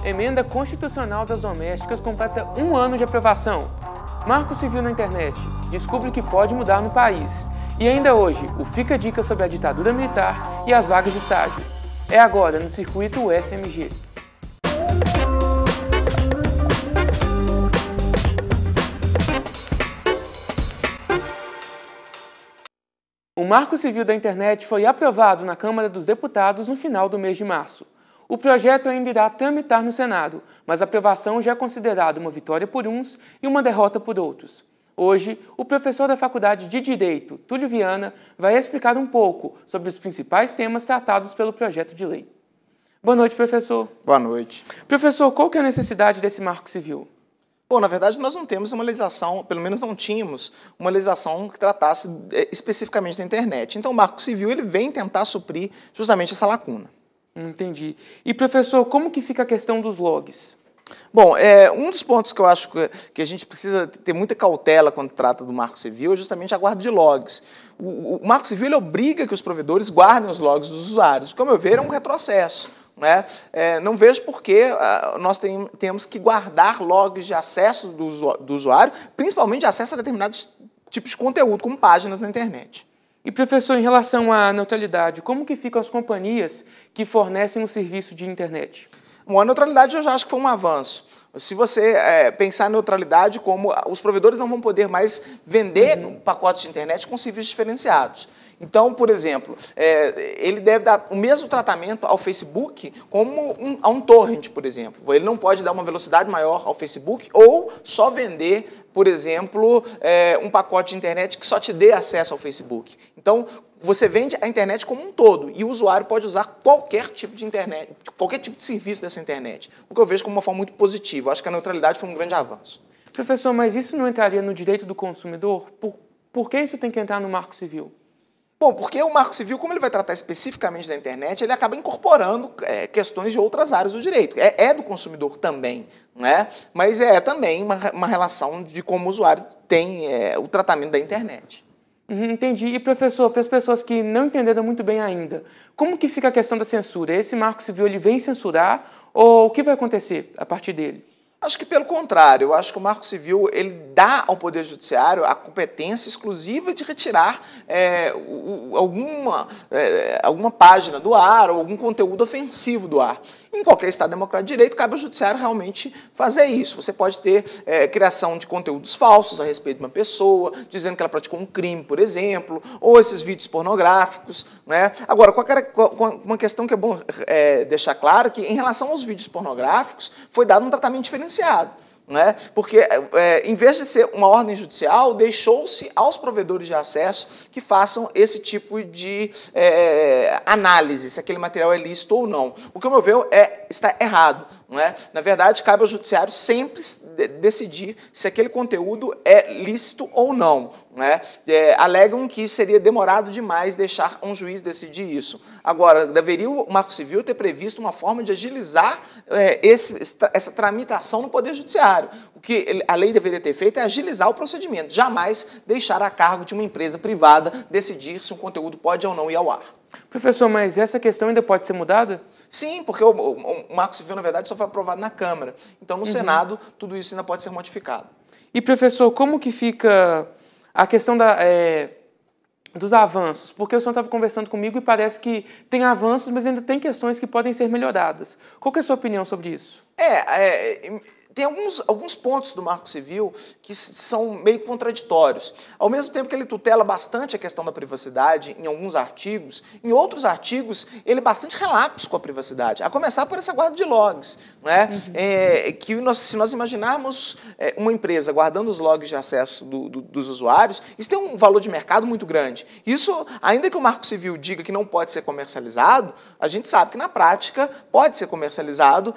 Emenda Constitucional das Domésticas completa 1 ano de aprovação. Marco Civil na internet. Descubra o que pode mudar no país. E ainda hoje, o Fica a Dica sobre a ditadura militar e as vagas de estágio. É agora no Circuito UFMG. O Marco Civil da Internet foi aprovado na Câmara dos Deputados no final do mês de março. O projeto ainda irá tramitar no Senado, mas a aprovação já é considerada uma vitória por uns e uma derrota por outros. Hoje, o professor da Faculdade de Direito, Túlio Viana, vai explicar um pouco sobre os principais temas tratados pelo projeto de lei. Boa noite, professor. Boa noite. Professor, qual que é a necessidade desse Marco Civil? Bom, na verdade, nós não temos uma legislação, pelo menos não tínhamos, uma legislação que tratasse especificamente da internet. Então, o Marco Civil ele vem tentar suprir justamente essa lacuna. Entendi. E, professor, como que fica a questão dos logs? Bom, um dos pontos que eu acho que a gente precisa ter muita cautela quando trata do Marco Civil é justamente a guarda de logs. O Marco Civil ele obriga que os provedores guardem os logs dos usuários, o que, ao meu ver, é um retrocesso. Né? Não vejo por que nós temos que guardar logs de acesso do usuário, principalmente de acesso a determinados tipos de conteúdo, como páginas na internet. E, professor, em relação à neutralidade, como que ficam as companhias que fornecem o serviço de internet? Bom, a neutralidade eu já acho que foi um avanço. Se você pensar em neutralidade como os provedores não vão poder mais vender pacotes de internet com serviços diferenciados. Então, por exemplo, ele deve dar o mesmo tratamento ao Facebook como a um torrent, por exemplo. Ele não pode dar uma velocidade maior ao Facebook ou só vender, por exemplo, um pacote de internet que só te dê acesso ao Facebook. Então, você vende a internet como um todo e o usuário pode usar qualquer tipo de internet, qualquer tipo de serviço dessa internet, o que eu vejo como uma forma muito positiva. Eu acho que a neutralidade foi um grande avanço. Professor, mas isso não entraria no direito do consumidor? Por que isso tem que entrar no Marco Civil? Bom, porque o Marco Civil, como ele vai tratar especificamente da internet, ele acaba incorporando questões de outras áreas do direito. É do consumidor também, né? Mas é também uma relação de como o usuário tem o tratamento da internet. Entendi. E, professor, para as pessoas que não entenderam muito bem ainda, como que fica a questão da censura? Esse Marco Civil ele vem censurar ou o que vai acontecer a partir dele? Acho que pelo contrário, eu acho que o Marco Civil ele dá ao Poder Judiciário a competência exclusiva de retirar alguma página do ar ou algum conteúdo ofensivo do ar. Em qualquer Estado democrático de direito, cabe ao Judiciário realmente fazer isso. Você pode ter criação de conteúdos falsos a respeito de uma pessoa, dizendo que ela praticou um crime, por exemplo, ou esses vídeos pornográficos. Né? Agora, uma questão que é bom deixar claro que, em relação aos vídeos pornográficos, foi dado um tratamento diferenciado. Né? Porque, em vez de ser uma ordem judicial, deixou-se aos provedores de acesso que façam esse tipo de análise, se aquele material é lícito ou não. O que, ao meu ver, está errado. Não é? Na verdade, cabe ao judiciário sempre decidir se aquele conteúdo é lícito ou não. Não é? Alegam que seria demorado demais deixar um juiz decidir isso. Agora, deveria o Marco Civil ter previsto uma forma de agilizar essa tramitação no Poder Judiciário. O que a lei deveria ter feito é agilizar o procedimento, jamais deixar a cargo de uma empresa privada decidir se um conteúdo pode ou não ir ao ar. Professor, mas essa questão ainda pode ser mudada? Sim, porque o Marco Civil, na verdade, só foi aprovado na Câmara. Então, no Senado, tudo isso ainda pode ser modificado. E, professor, como que fica a questão dos avanços? Porque o senhor estava conversando comigo e parece que tem avanços, mas ainda tem questões que podem ser melhoradas. Qual que é a sua opinião sobre isso? Tem alguns pontos do Marco Civil que são meio contraditórios. Ao mesmo tempo que ele tutela bastante a questão da privacidade em alguns artigos, em outros artigos ele bastante relapsa com a privacidade, a começar por essa guarda de logs. Né? Se nós imaginarmos uma empresa guardando os logs de acesso dos usuários, isso tem um valor de mercado muito grande. Isso, ainda que o Marco Civil diga que não pode ser comercializado, a gente sabe que na prática pode ser comercializado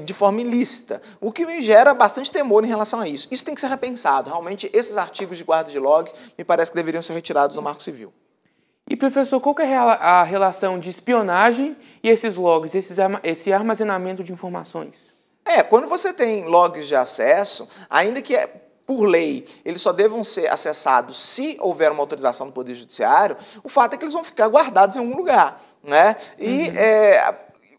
de forma ilícita, o que me gera bastante temor em relação a isso. Isso tem que ser repensado. Realmente, esses artigos de guarda de log me parece que deveriam ser retirados do Marco Civil. E, professor, qual que é a relação de espionagem e esses logs, esse armazenamento de informações? Quando você tem logs de acesso, ainda que por lei, eles só devam ser acessados se houver uma autorização do Poder Judiciário, o fato é que eles vão ficar guardados em algum lugar. Né? E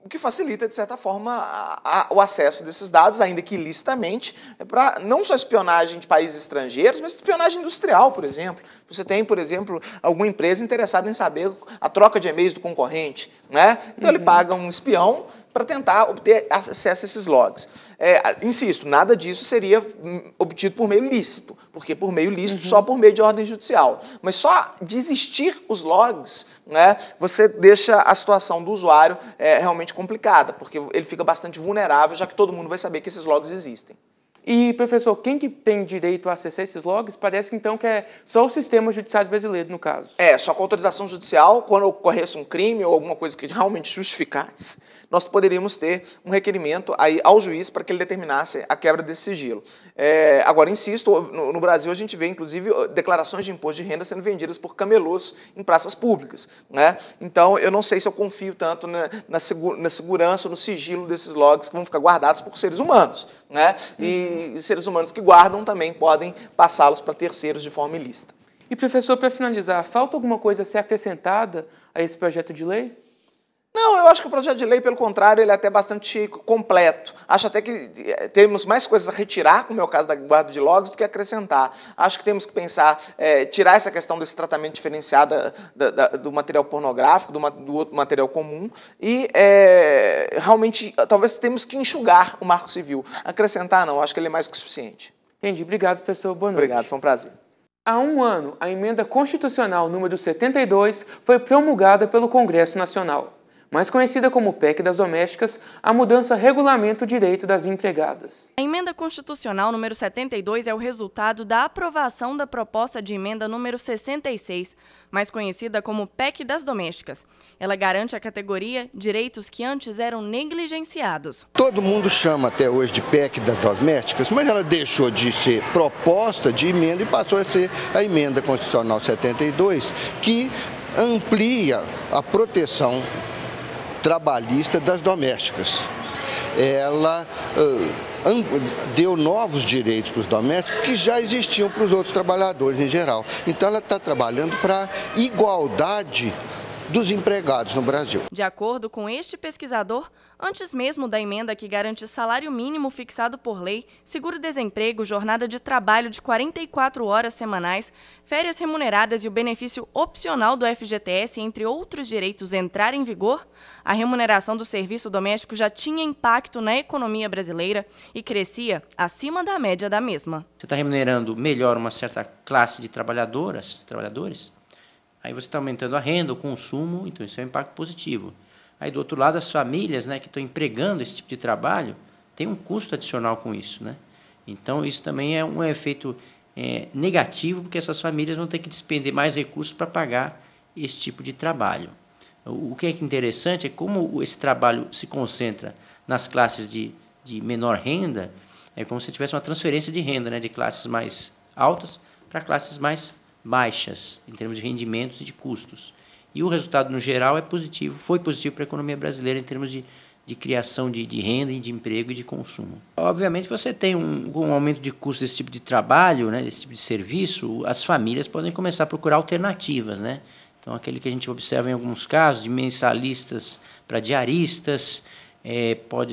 o que facilita, de certa forma, o acesso desses dados, ainda que ilicitamente, para não só espionagem de países estrangeiros, mas espionagem industrial, por exemplo. Você tem, por exemplo, alguma empresa interessada em saber a troca de e-mails do concorrente, né? Então ele paga um espião para tentar obter acesso a esses logs. Insisto, nada disso seria obtido por meio lícito, porque por meio lícito só por meio de ordem judicial. Mas só de existir os logs, né, você deixa a situação do usuário realmente complicada, porque ele fica bastante vulnerável, já que todo mundo vai saber que esses logs existem. E, professor, quem que tem direito a acessar esses logs? Parece, então, que é só o sistema judiciário brasileiro, no caso. Só com autorização judicial, quando ocorresse um crime ou alguma coisa que realmente justificasse, nós poderíamos ter um requerimento aí ao juiz para que ele determinasse a quebra desse sigilo. Agora, insisto, no Brasil a gente vê, inclusive, declarações de imposto de renda sendo vendidas por camelôs em praças públicas, né? Então, eu não sei se eu confio tanto na segurança, no sigilo desses logs que vão ficar guardados por seres humanos, né? E seres humanos que guardam também podem passá-los para terceiros de forma ilícita. E, professor, para finalizar, falta alguma coisa a ser acrescentada a esse projeto de lei? Não, eu acho que o projeto de lei, pelo contrário, ele é até bastante completo. Acho até que temos mais coisas a retirar, como é o caso da guarda de logs, do que acrescentar. Acho que temos que pensar, tirar essa questão desse tratamento diferenciado do material pornográfico, do outro material comum, e realmente, talvez temos que enxugar o Marco Civil. Acrescentar, não, acho que ele é mais que suficiente. Entendi. Obrigado, professor. Boa noite. Obrigado, foi um prazer. Há um ano, a Emenda Constitucional número 72 foi promulgada pelo Congresso Nacional. Mais conhecida como PEC das Domésticas, a mudança regulamenta o direito das empregadas. A Emenda Constitucional número 72 é o resultado da aprovação da proposta de emenda número 66, mais conhecida como PEC das Domésticas. Ela garante à categoria direitos que antes eram negligenciados. Todo mundo chama até hoje de PEC das Domésticas, mas ela deixou de ser proposta de emenda e passou a ser a Emenda Constitucional 72, que amplia a proteção trabalhista das domésticas. Ela deu novos direitos para os domésticos que já existiam para os outros trabalhadores em geral. Então ela está trabalhando para a igualdade dos empregados no Brasil. De acordo com este pesquisador, antes mesmo da emenda que garante salário mínimo fixado por lei, seguro-desemprego, jornada de trabalho de 44 horas semanais, férias remuneradas e o benefício opcional do FGTS, entre outros direitos, entrar em vigor, a remuneração do serviço doméstico já tinha impacto na economia brasileira e crescia acima da média da mesma. Você está remunerando melhor uma certa classe de trabalhadores, aí você está aumentando a renda, o consumo, então isso é um impacto positivo. Aí, do outro lado, as famílias, né, que estão empregando esse tipo de trabalho, tem um custo adicional com isso, né? Então, isso também é um efeito negativo, porque essas famílias vão ter que despender mais recursos para pagar esse tipo de trabalho. O que é interessante é como esse trabalho se concentra nas classes de menor renda, é como se tivesse uma transferência de renda, né, de classes mais altas para classes mais baixas, em termos de rendimentos e de custos. E o resultado, no geral, é positivo, foi positivo para a economia brasileira em termos de criação de renda, e de emprego e de consumo. Obviamente, você tem um aumento de custo desse tipo de trabalho, né, desse tipo de serviço, as famílias podem começar a procurar alternativas, né? Então, aquele que a gente observa em alguns casos, de mensalistas para diaristas,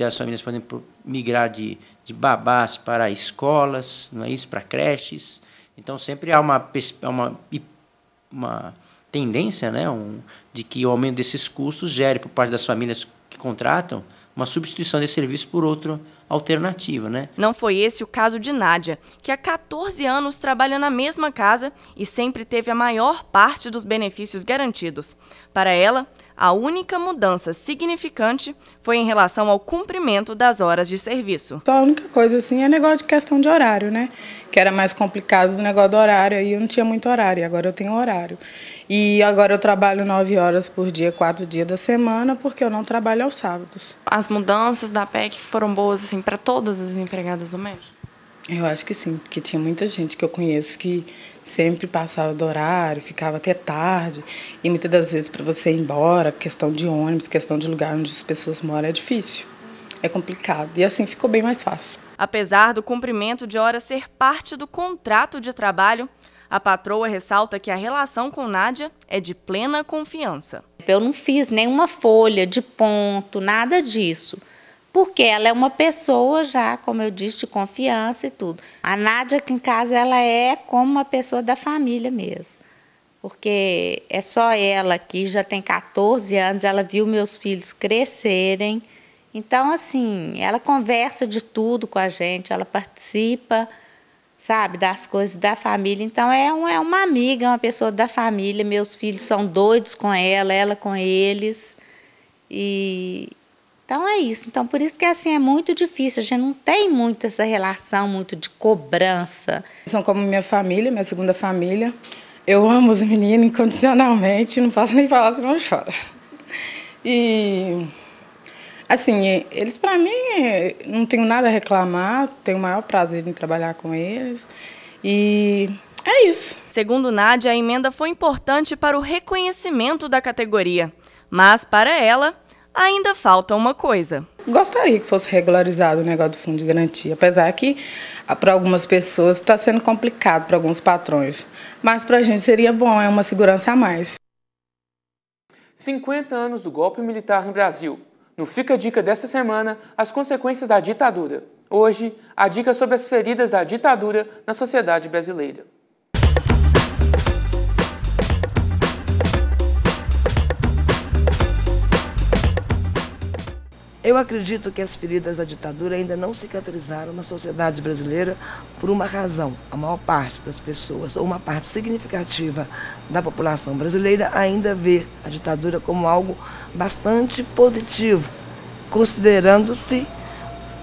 as famílias podem migrar de babás para escolas, não é isso? Para creches. Então, sempre há uma tendência, né, de que o aumento desses custos gere, por parte das famílias que contratam, uma substituição desse serviço por outra alternativa, né? Não foi esse o caso de Nádia, que há 14 anos trabalha na mesma casa e sempre teve a maior parte dos benefícios garantidos. Para ela, a única mudança significante foi em relação ao cumprimento das horas de serviço. A única coisa assim é negócio de questão de horário, né? Que era mais complicado do negócio do horário, aí eu não tinha muito horário, e agora eu tenho horário. E agora eu trabalho 9 horas por dia, 4 dias da semana, porque eu não trabalho aos sábados. As mudanças da PEC foram boas assim, para todas as empregadas domésticas? Eu acho que sim, porque tinha muita gente que eu conheço que sempre passava do horário, ficava até tarde, e muitas das vezes para você ir embora, questão de ônibus, questão de lugar onde as pessoas moram, é difícil, é complicado, e assim ficou bem mais fácil. Apesar do cumprimento de horas ser parte do contrato de trabalho, A patroa ressalta que a relação com Nádia é de plena confiança. Eu não fiz nenhuma folha de ponto, nada disso. Porque ela é uma pessoa já, como eu disse, de confiança e tudo. A Nádia aqui em casa, ela é como uma pessoa da família mesmo. Porque é só ela aqui, já tem 14 anos, ela viu meus filhos crescerem. Então, assim, ela conversa de tudo com a gente, ela participa, sabe, das coisas da família. Então, é uma amiga, uma pessoa da família. Meus filhos são doidos com ela com eles. Então, é isso. Então, por isso que, assim, é muito difícil. A gente não tem muito essa relação, muito de cobrança. São como minha família, minha segunda família. Eu amo os meninos incondicionalmente, não posso nem falar senão eu choro. E, assim, eles para mim, não tenho nada a reclamar, tenho o maior prazer em trabalhar com eles. E é isso. Segundo Nádia, a emenda foi importante para o reconhecimento da categoria. Mas, para ela, ainda falta uma coisa. Gostaria que fosse regularizado o negócio do fundo de garantia, apesar que para algumas pessoas está sendo complicado, para alguns patrões. Mas para a gente seria bom, é uma segurança a mais. 50 anos do golpe militar no Brasil. No Fica a Dica dessa semana, as consequências da ditadura. Hoje, a dica sobre as feridas da ditadura na sociedade brasileira. Eu acredito que as feridas da ditadura ainda não cicatrizaram na sociedade brasileira por uma razão. A maior parte das pessoas, ou uma parte significativa da população brasileira, ainda vê a ditadura como algo bastante positivo, considerando-se,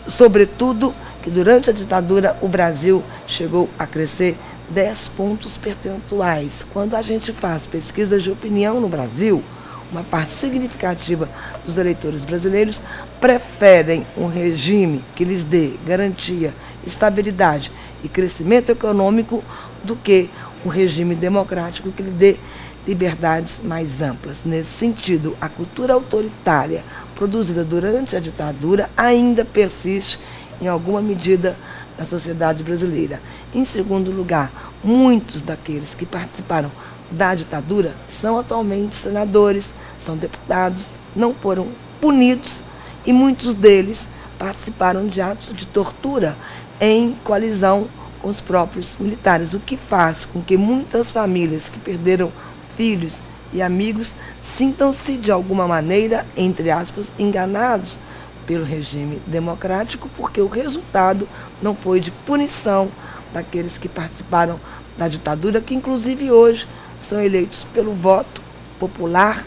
sobretudo, que durante a ditadura o Brasil chegou a crescer 10 pontos percentuais. Quando a gente faz pesquisas de opinião no Brasil, uma parte significativa dos eleitores brasileiros preferem um regime que lhes dê garantia, estabilidade e crescimento econômico do que um regime democrático que lhe dê liberdades mais amplas. Nesse sentido, a cultura autoritária produzida durante a ditadura ainda persiste em alguma medida na sociedade brasileira. Em segundo lugar, muitos daqueles que participaram da ditadura são atualmente senadores, são deputados, não foram punidos e muitos deles participaram de atos de tortura em coalizão com os próprios militares, o que faz com que muitas famílias que perderam filhos e amigos sintam-se de alguma maneira, entre aspas, enganados pelo regime democrático, porque o resultado não foi de punição daqueles que participaram da ditadura, que inclusive hoje são eleitos pelo voto popular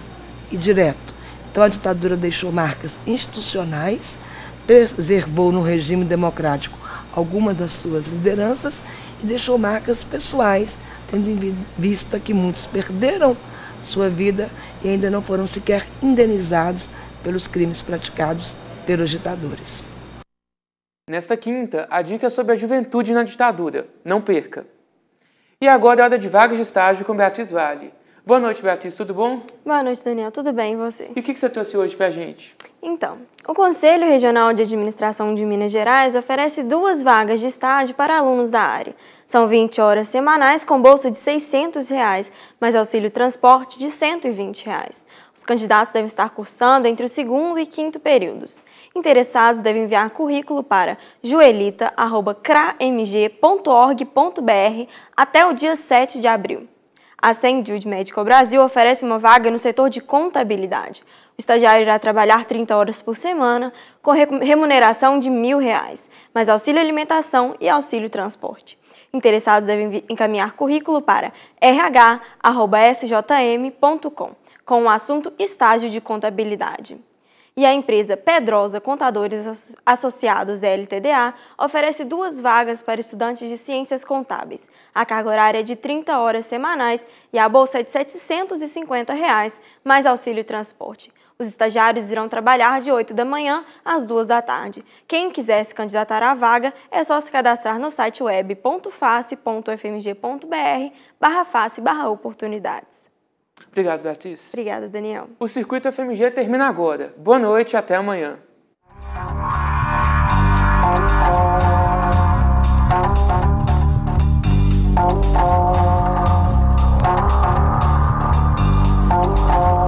e direto. Então a ditadura deixou marcas institucionais, preservou no regime democrático algumas das suas lideranças e deixou marcas pessoais, tendo em vista que muitos perderam sua vida e ainda não foram sequer indenizados pelos crimes praticados pelos ditadores. Nesta quinta, a dica é sobre a juventude na ditadura. Não perca! E agora é hora de vagas de estágio com Beatriz Vale. Boa noite, Beatriz, tudo bom? Boa noite, Daniel, tudo bem e você? E o que você trouxe hoje pra gente? Então, o Conselho Regional de Administração de Minas Gerais oferece 2 vagas de estágio para alunos da área. São 20 horas semanais com bolsa de R$ 600, mais auxílio transporte de R$ 120. Os candidatos devem estar cursando entre o 2º e 5º períodos. Interessados devem enviar currículo para joelita@cramg.org.br até o dia 7 de abril. A Sendiud Medical Brasil oferece uma vaga no setor de contabilidade. O estagiário irá trabalhar 30 horas por semana, com remuneração de R$ 1.000, mais auxílio alimentação e auxílio transporte. Interessados devem encaminhar currículo para rh@sjm.com, com o assunto estágio de contabilidade. E a empresa Pedrosa Contadores Associados LTDA oferece 2 vagas para estudantes de ciências contábeis. A carga horária é de 30 horas semanais e a bolsa é de R$ 750, mais auxílio transporte. Os estagiários irão trabalhar de 8 da manhã às 2 da tarde. Quem quiser se candidatar à vaga é só se cadastrar no site web.face.fmg.br/face/oportunidades. Obrigado, Beatriz. Obrigada, Daniel. O Circuito FMG termina agora. Boa noite e até amanhã. Música